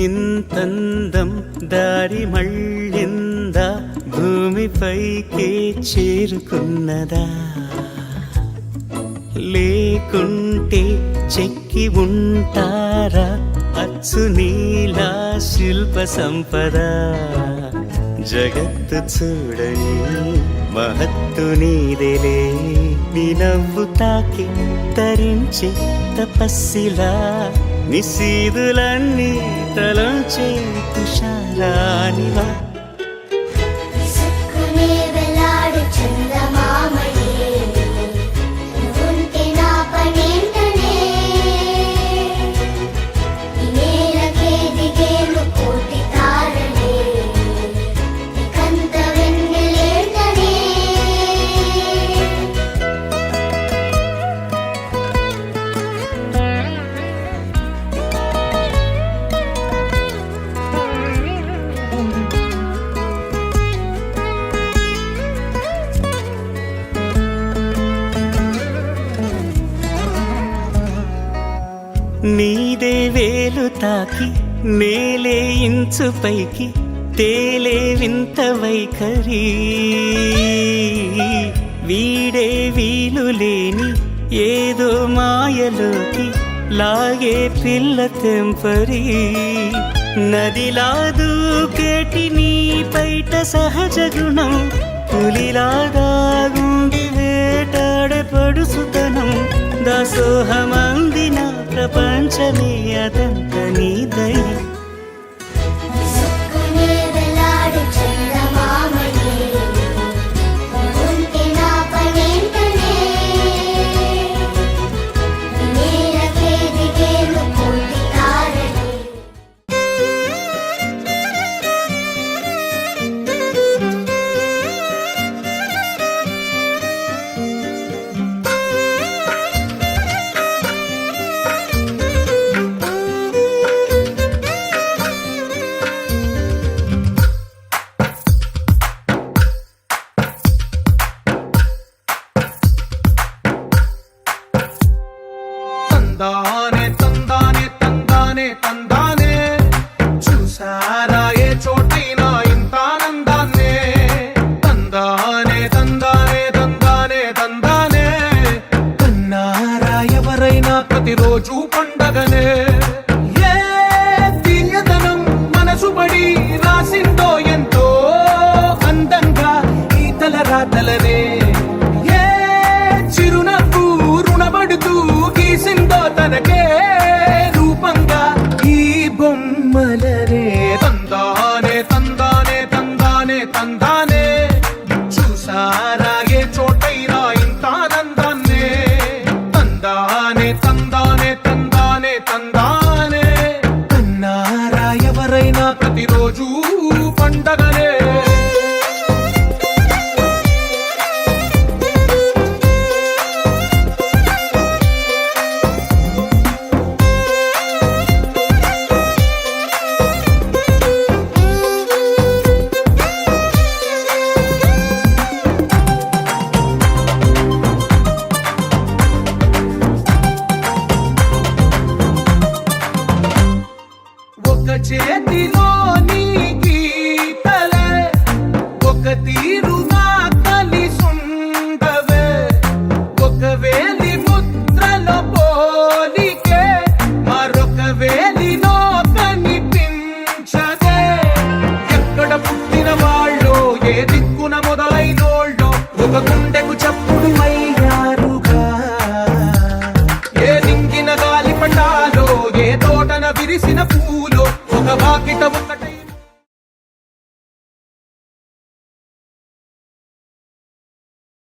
ఇంతందం దారి మళ్ళిందా, భూమిపైకే చేరుకున్నదా, లేకుంటే చెక్కి ఉంటారా అచ్చు నీలా శిల్ప సంపద. జగత్తు చూడని మహత్తు నీదేలే, నీ నవ్వు తాకి తరించే తపస్సిలా, నిశీదులన్నీ తలంచే తుషారానివా. నీదే వేలు తాకి నేలే ఇంచు పైకి తేలే వింత వైఖరి, వీడే వీలు లేని ఏదో మాయలోకి లాగే పిల్ల తెంపరి. నదిలా దూకేటి నీ పైట సహజ గుణం, పులిలాగా గుండి వేటాడే పడుసుతనం, దాసోహమందిన ప్రపంచమే అదంత నీ దయ. తందానే తందానే తందానే తందానే, చూసారా ఏ చోటైనా ఇంత ఆనందాన్నే. తందానే తందానే తందానే తందానే, కన్నారా ఎవరైనా ప్రతిరోజు పండగనే. ఏ తీయదనం మనసు పడి రాసిందో ఎంతో అందంగా ఈ తల రాతలనే. తనకే రూపంగా ఈ బొమ్మలనే. తందానే తందానే తందానే తందానే, చూసారా ఏ చోటైనా ఇంత ఆనందాన్నే. తందానే తందానే తందానే తందానే, కన్నారా ఎవరైనా ప్రతిరోజు పండగనే. చేతిలో నీ గీతలే ఒక తీరుగా కలిసుండవే, ఒకవేళి ముద్రలో పోలికే మరొక వేలిలో కనిపించదే. ఎక్కడ పుట్టిన వాళ్ళో ఏ దిక్కున మొదలైనోళ్ళో ఒక గుండెకు చప్పుడు అయ్యారుగా. ఏ దింగిన గాలి పటాలో ఏ తోటన విరిసిన పూలో ఒక వాకిట ఒకటే.